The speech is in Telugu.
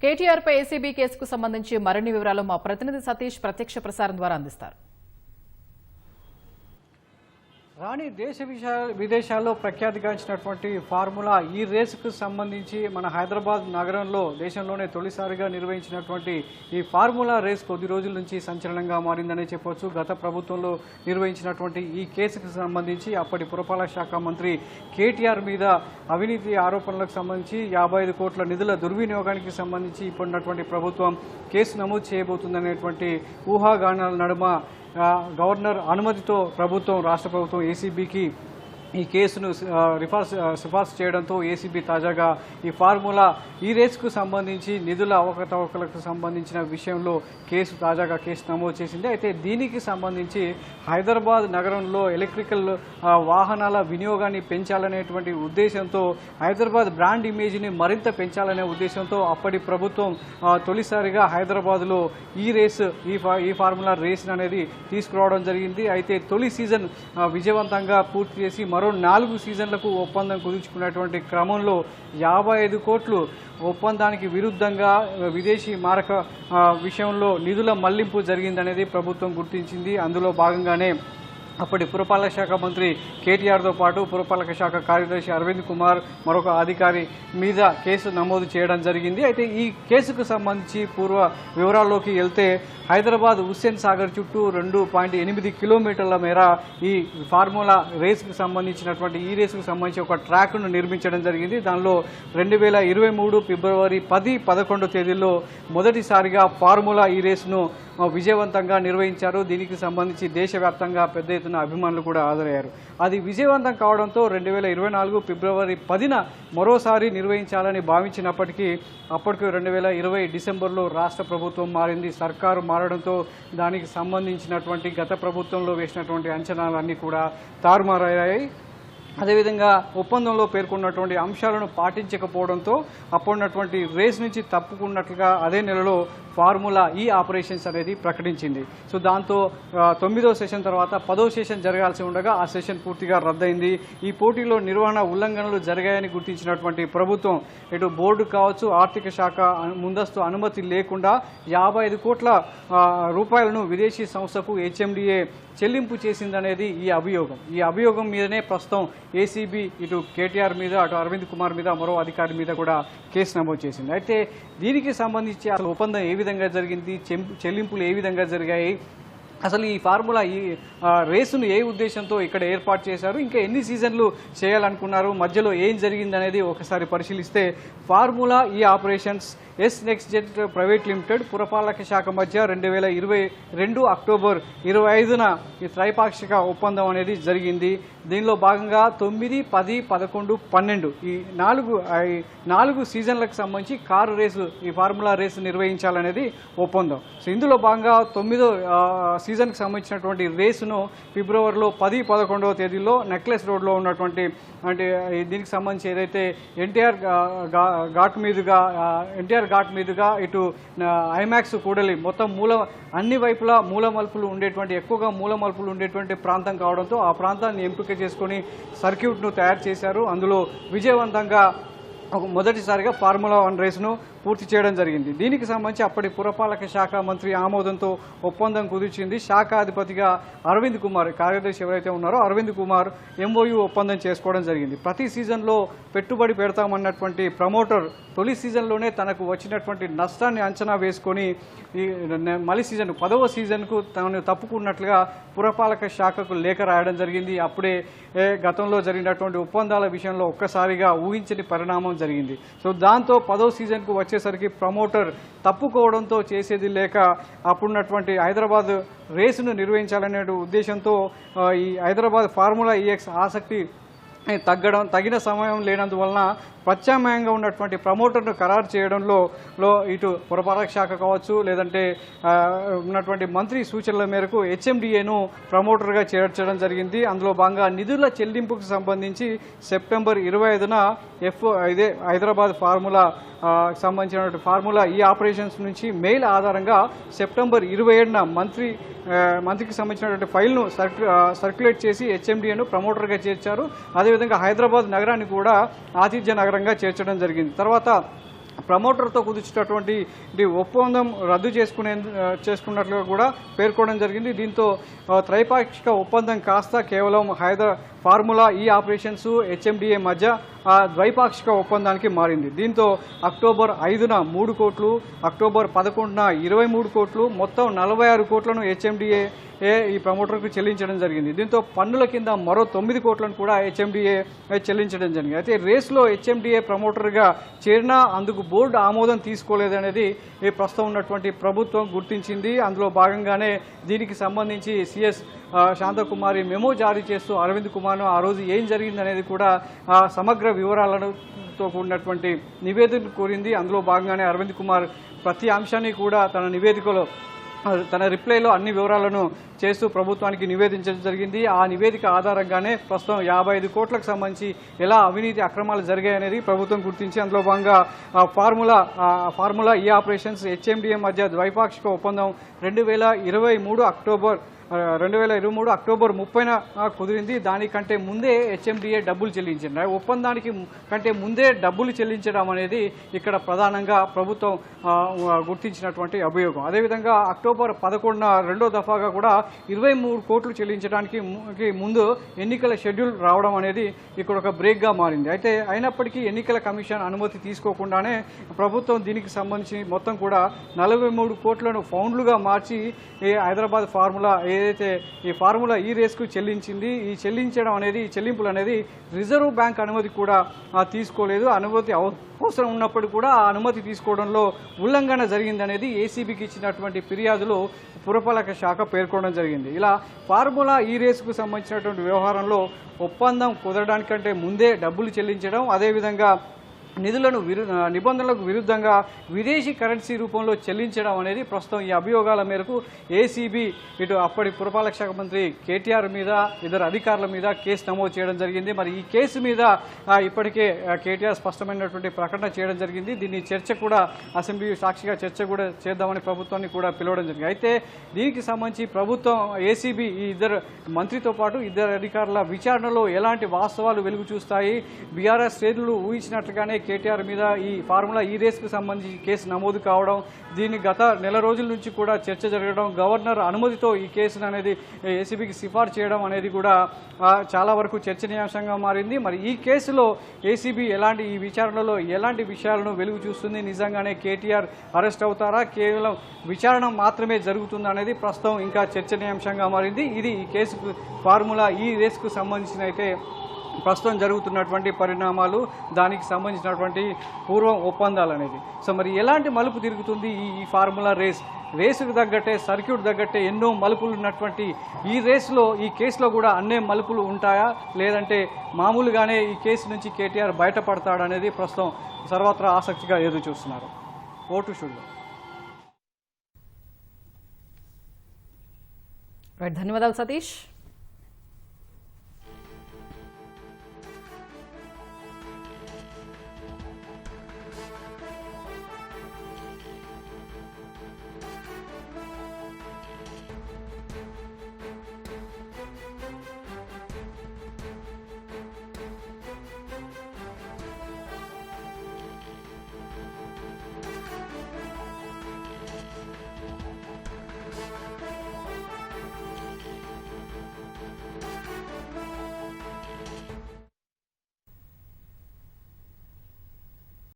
కేటీఆర్ పై ఏసీబీ కేసుకు సంబంధించి మరిన్ని వివరాలు మా ప్రతినిధి సతీష్ ప్రత్యక్ష ప్రసారం ద్వారా అందిస్తారు. రాణి దేశ విదేశాల్లో ప్రఖ్యాతిగాంచినటువంటి ఫార్ములా ఈ రేసుకు సంబంధించి మన హైదరాబాద్ నగరంలో దేశంలోనే తొలిసారిగా నిర్వహించినటువంటి ఈ ఫార్ములా రేస్ కొద్ది రోజుల నుంచి సంచలనంగా మారిందనే చెప్పొచ్చు. గత ప్రభుత్వంలో నిర్వహించినటువంటి ఈ కేసుకు సంబంధించి అప్పటి పురపాలక శాఖ మంత్రి కేటీఆర్ మీద అవినీతి ఆరోపణలకు సంబంధించి 55 కోట్ల నిధుల దుర్వినియోగానికి సంబంధించి ఇప్పుడున్నటువంటి ప్రభుత్వం కేసు నమోదు చేయబోతుందనేటువంటి ఊహాగానాల నడుమ గవర్నర్ అనుమతితో రాష్ట్ర ప్రభుత్వం ఏసీబీకి ఈ కేసును సిఫార్సు చేయడంతో ఏసీబీ తాజాగా ఈ ఫార్ములా ఈ రేసుకు సంబంధించి నిధుల అవకతవకలకు సంబంధించిన విషయంలో తాజాగా కేసు నమోదు చేసింది. అయితే దీనికి సంబంధించి హైదరాబాద్ నగరంలో ఎలక్ట్రికల్ వాహనాల వినియోగాన్ని పెంచాలనేటువంటి ఉద్దేశంతో హైదరాబాద్ బ్రాండ్ ఇమేజ్ని మరింత పెంచాలనే ఉద్దేశంతో అప్పటి ప్రభుత్వం తొలిసారిగా హైదరాబాద్లో ఈ ఫార్ములా రేస్ అనేది తీసుకురావడం జరిగింది. అయితే తొలి సీజన్ విజయవంతంగా పూర్తి చేసి మరో 4 సీజన్లకు ఒప్పందం కుదుర్చుకున్నటువంటి క్రమంలో 55 కోట్లు ఒప్పందానికి విరుద్ధంగా విదేశీ మారక విషయంలో నిధుల మళ్లింపు జరిగిందనేది ప్రభుత్వం గుర్తించింది. అందులో భాగంగానే అప్పటి పురపాలక శాఖ మంత్రి కేటీఆర్తో పాటు పురపాలక శాఖ కార్యదర్శి అరవింద్ కుమార్ మరొక అధికారి మీద కేసు నమోదు చేయడం జరిగింది. అయితే ఈ కేసుకు సంబంధించి పూర్వ వివరాల్లోకి వెళ్తే హైదరాబాద్ హుస్సేన్ సాగర్ చుట్టూ 2.8 కిలోమీటర్ల మేర ఈ ఫార్ములా రేసుకు సంబంధించినటువంటి ఈ రేసుకు సంబంధించి ఒక ట్రాక్ను నిర్మించడం జరిగింది. దానిలో 2023 ఫిబ్రవరి 10, 11 తేదీల్లో మొదటిసారిగా ఫార్ములా ఈ రేసును విజయవంతంగా నిర్వహించారు. దీనికి సంబంధించి దేశవ్యాప్తంగా పెద్ద ఎత్తున అభిమానులు కూడా హాజరయ్యారు. అది విజయవంతం కావడంతో 2024 ఫిబ్రవరి 10న మరోసారి నిర్వహించాలని భావించినప్పటికీ అప్పటికి 2020 డిసెంబర్లో రాష్ట్ర ప్రభుత్వం మారింది. సర్కారు మారడంతో దానికి సంబంధించినటువంటి గత ప్రభుత్వంలో వేసినటువంటి అంచనాలన్నీ కూడా తారుమారయ్యాయి. అదేవిధంగా ఒప్పందంలో పేర్కొన్నటువంటి అంశాలను పాటించకపోవడంతో అప్పుడున్నటువంటి రేస్ నుంచి తప్పుకున్నట్లుగా అదే నెలలో ఫార్ములా ఈ ఆపరేషన్స్ అనేది ప్రకటించింది. సో దాంతో 9వ సెషన్ తర్వాత 10వ సెషన్ జరగాల్సి ఉండగా ఆ సెషన్ పూర్తిగా రద్దయింది. ఈ పోటీలో నిర్వహణ ఉల్లంఘనలు జరిగాయని గుర్తించినటువంటి ప్రభుత్వం ఇటు బోర్డు కావచ్చు, ఆర్థిక శాఖ ముందస్తు అనుమతి లేకుండా 55 కోట్ల రూపాయలను విదేశీ సంస్థకు హెచ్ఎండిఏ చెల్లింపు చేసిందనేది ఈ అభియోగం మీదనే ప్రస్తుతం ఏసీబీ ఇటు కేటీఆర్ మీద అటు అరవింద్ కుమార్ మీద మరో అధికారి మీద కూడా కేసు నమోదు చేసింది. అయితే దీనికి సంబంధించి అసలు ఒప్పందం ఏ విధంగా జరిగింది, చెల్లింపులు ఏ విధంగా జరిగాయి, అసలు ఈ ఫార్ములా ఈ రేసును ఏ ఉద్దేశంతో ఇక్కడ ఏర్పాటు చేశారు, ఇంకా ఎన్ని సీజన్లు చేయాలనుకున్నారు, మధ్యలో ఏం జరిగింది అనేది ఒకసారి పరిశీలిస్తే ఫార్ములా ఈ operations next jet private limited పురపాలక శాఖ మధ్య 2022 అక్టోబర్ 25న ఈ త్రైపాక్షిక ఒప్పందం అనేది జరిగింది. దీనిలో భాగంగా 9, 10, 11, 12 ఈ 4 సీజన్లకు సంబంధించి కారు రేసు ఈ ఫార్ములా రేసు నిర్వహించాలనేది ఒప్పందం. సో ఇందులో భాగంగా 9వ సీజన్కి సంబంధించినటువంటి రేసును ఫిబ్రవరిలో 10, 11వ తేదీలో నెక్లెస్ రోడ్లో ఉన్నటువంటి అంటే దీనికి సంబంధించి ఏదైతే ఎన్టీఆర్ ఘాట్ మీదుగా ఇటు ఐమాక్స్ కూడలి మొత్తం అన్ని వైపులా ఎక్కువగా మూల మలుపులు ఉండేటువంటి ప్రాంతం కావడంతో ఆ ప్రాంతాన్ని ఎంపిక చేసుకుని సర్క్యూట్ను తయారు చేశారు. అందులో విజయవంతంగా మొదటిసారిగా ఫార్ములా 1 రేసును పూర్తి చేయడం జరిగింది. దీనికి సంబంధించి అప్పటి పురపాలక శాఖ మంత్రి ఆమోదంతో ఒప్పందం కుదిర్చింది. శాఖ అధిపతిగా అరవింద్ కుమార్, కార్యదర్శి ఎవరైతే ఉన్నారో అరవింద్ కుమార్ ఎంఓయూ ఒప్పందం చేసుకోవడం జరిగింది. ప్రతి సీజన్లో పెట్టుబడి పెడతామన్నటువంటి ప్రమోటర్ తొలి సీజన్లోనే తనకు వచ్చినటువంటి నష్టాన్ని అంచనా వేసుకొని ఈ మళ్ళీ 10వ సీజన్కు తాను తప్పుకున్నట్లుగా పురపాలక శాఖకు లేఖ రాయడం జరిగింది. అప్పుడే గతంలో జరిగినటువంటి ఒప్పందాల విషయంలో ఒక్కసారిగా ఊహించని పరిణామం జరిగింది. సో దాంతో 10వ సీజన్కు వచ్చేసరికి ప్రమోటర్ తప్పుకోవడంతో చేసేది లేక అప్పుడున్నటువంటి హైదరాబాద్ రేసును నిర్వహించాలనే ఉద్దేశంతో ఈ హైదరాబాద్ ఫార్ములా ఈఎక్స్ ఆసక్తి తగిన సమయం లేనందువలన ప్రత్యామ్నాయంగా ఉన్నటువంటి ప్రమోటర్ను ఖరారు చేయడంలో ఇటు పురపాలక శాఖ కావచ్చు లేదంటే ఉన్నటువంటి మంత్రి సూచనల మేరకు హెచ్ఎండిఏను ప్రమోటర్గా చేర్చడం జరిగింది. అందులో భాగంగా నిధుల చెల్లింపుకు సంబంధించి సెప్టెంబర్ 25న ఇదే హైదరాబాద్ ఫార్ములా సంబంధించినటువంటి ఫార్ములా ఈ ఆపరేషన్స్ నుంచి మెయిల్ ఆధారంగా సెప్టెంబర్ 27న మంత్రికి సంబంధించినటువంటి ఫైల్ను సర్క్యులేట్ చేసి హెచ్ఎండిఏను ప్రమోటర్గా చేర్చారు. అదేవిధంగా హైదరాబాద్ నగరాన్ని కూడా ఆతిథ్య నగరంగా చేర్చడం జరిగింది. తర్వాత ప్రమోటర్తో కుదిర్చినటువంటి ఒప్పందం రద్దు చేసుకున్నట్లుగా కూడా పేర్కొనడం జరిగింది. దీంతో త్రైపాక్షిక ఒప్పందం కాస్త కేవలం ఫార్ములా ఈ ఆపరేషన్స్ హెచ్ఎండిఏ మధ్య ద్వైపాక్షిక ఒప్పందానికి మారింది. దీంతో అక్టోబర్ 5న 3 కోట్లు, అక్టోబర్ 11న 23 కోట్లు, మొత్తం 46 కోట్లను హెచ్ఎండిఏ ఈ ప్రమోటర్కు చెల్లించడం జరిగింది. దీంతో పన్నుల కింద మరో 9 కోట్లను కూడా హెచ్ఎండిఏ చెల్లించడం జరిగింది. అయితే రేస్లో హెచ్ఎండిఏ ప్రమోటర్గా చేరినా అందుకు బోర్డు ఆమోదం తీసుకోలేదనేది ప్రస్తుతం ఉన్నటువంటి ప్రభుత్వం గుర్తించింది. అందులో భాగంగానే దీనికి సంబంధించి సిఎస్ శాంతకుమారి మెమో జారీ చేస్తూ అరవింద్ కుమార్ను ఆ రోజు ఏం జరిగిందనేది కూడా సమగ్ర వివరాలతో కూడినటువంటి నివేదిక కోరింది. అందులో భాగంగానే అరవింద్ కుమార్ ప్రతి అంశాన్ని కూడా తన నివేదికలో తన రిప్లైలో అన్ని వివరాలను చేస్తూ ప్రభుత్వానికి నివేదించడం జరిగింది. ఆ నివేదిక ఆధారంగానే ప్రస్తుతం 55 కోట్లకు సంబంధించి ఎలా అవినీతి అక్రమాలు జరిగాయనేది ప్రభుత్వం గుర్తించి అందులో భాగంగా ఫార్ములా ఈ ఆపరేషన్స్ హెచ్ఎండిఏ మధ్య ద్వైపాక్షిక ఒప్పందం 2023 అక్టోబర్ 30న కుదిరింది. దానికంటే ముందే హెచ్ఎండిఏ డబ్బులు చెల్లించింది. ఒప్పందానికి కంటే ముందే డబ్బులు చెల్లించడం అనేది ఇక్కడ ప్రధానంగా ప్రభుత్వం గుర్తించినటువంటి అభియోగం. అదేవిధంగా అక్టోబర్ 11న రెండో దఫాగా కూడా 23 కోట్లు చెల్లించడానికి ముందు ఎన్నికల షెడ్యూల్ రావడం అనేది ఇక్కడ ఒక బ్రేక్గా మారింది. అయితే అయినప్పటికీ ఎన్నికల కమిషన్ అనుమతి తీసుకోకుండానే ప్రభుత్వం దీనికి సంబంధించి మొత్తం కూడా 43 కోట్లను ఫౌండ్లుగా మార్చి హైదరాబాద్ ఫార్ములా ఏదైతే ఈ ఫార్ములా ఈ రేస్కు చెల్లించింది. ఈ చెల్లింపులు అనేది రిజర్వ్ బ్యాంక్ అనుమతి కూడా తీసుకోలేదు. అనుమతి అవసరం ఉన్నప్పుడు కూడా ఆ అనుమతి తీసుకోవడంలో ఉల్లంఘన జరిగిందనేది ఏసీబీకి ఇచ్చినటువంటి ఫిర్యాదులో పురపాలక శాఖ పేర్కొనడం జరిగింది. ఇలా ఫార్ములా ఈ రేసుకు సంబంధించినటువంటి వ్యవహారంలో ఒప్పందం కుదరడానికంటే ముందే డబ్బులు చెల్లించడం, అదేవిధంగా నిబంధనలకు విరుద్ధంగా విదేశీ కరెన్సీ రూపంలో చెల్లించడం అనేది ప్రస్తుతం ఈ అభియోగాల మేరకు ఏసీబీ ఇటు అప్పటి పురపాలక శాఖ మంత్రి కేటీఆర్ మీద 2 అధికారుల మీద కేసు నమోదు చేయడం జరిగింది. మరి ఈ కేసు మీద ఇప్పటికే కేటీఆర్ స్పష్టమైనటువంటి ప్రకటన చేయడం జరిగింది. దీన్ని చర్చ కూడా అసెంబ్లీ సాక్షిగా చర్చ కూడా చేద్దామని ప్రభుత్వాన్ని కూడా పిలవడం జరిగింది. అయితే దీనికి సంబంధించి ప్రభుత్వం ఏసీబీ ఈ 2 మంత్రితో పాటు 2 అధికారుల విచారణలో ఎలాంటి వాస్తవాలు వెలుగు చూస్తాయి, బీఆర్ఎస్ శ్రేణులు ఊహించినట్లుగానే కేటీఆర్ మీద ఈ ఫార్ములా ఈ రేస్కు సంబంధించి కేసు నమోదు కావడం, దీన్ని గత నెల రోజుల నుంచి కూడా చర్చ జరగడం, గవర్నర్ అనుమతితో ఈ కేసును అనేది ఏసీబీకి సిఫార్సు చేయడం అనేది కూడా చాలా వరకు చర్చనీయాంశంగా మారింది. మరి ఈ కేసులో ఏసీబీ ఈ విచారణలో ఎలాంటి విషయాలను వెలుగు చూస్తుంది, నిజంగానే కేటీఆర్ అరెస్ట్ అవుతారా, కేవలం విచారణ మాత్రమే జరుగుతుందా అనేది ప్రస్తుతం ఇంకా చర్చనీయాంశంగా మారింది. ఇది ఈ కేసుకు ఫార్ములా ఈ రేస్కు సంబంధించిన అయితే ప్రస్తుతం జరుగుతున్నటువంటి పరిణామాలు, దానికి సంబంధించినటువంటి పూర్వం ఒప్పందాలు అనేది. సో మరి ఎలాంటి మలుపు తిరుగుతుంది ఈ ఫార్ములా రేసుకు తగ్గట్టే, సర్క్యూట్ తగ్గట్టే ఎన్నో మలుపులు ఉన్నటువంటి ఈ కేసులో కూడా అన్నే మలుపులు ఉంటాయా, లేదంటే మామూలుగానే ఈ కేసు నుంచి కేటీఆర్ బయటపడతాడనేది ప్రస్తుతం సర్వత్రా ఆసక్తిగా ఎదురు చూస్తున్నారు. Vote studio. ధన్యవాదాలు సతీష్.